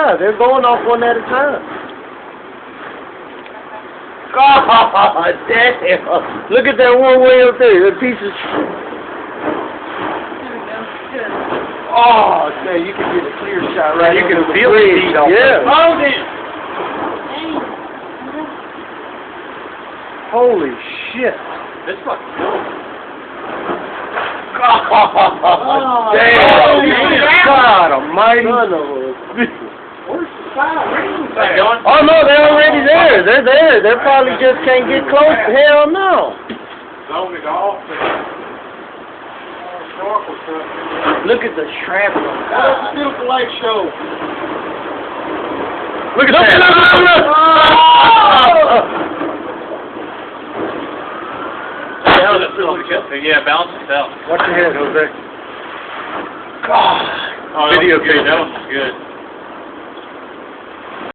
Yeah, they're going off one at a time. God damn! Look at that one way up there. That piece of shit. Oh, man, you can get a clear shot right. You can feel the heat off. Yeah. Hold it. Holy shit. This fucking cool. God damn. God almighty. Where's the fire? Oh, no, they're already there. They're there. They probably just can't get close. Hell no. Zone it off. Look at the shrapnel. That's a beautiful lake show. Look at that. Yeah, balance yourself. Watch your head, Jose. God. Oh, video good. That one was good.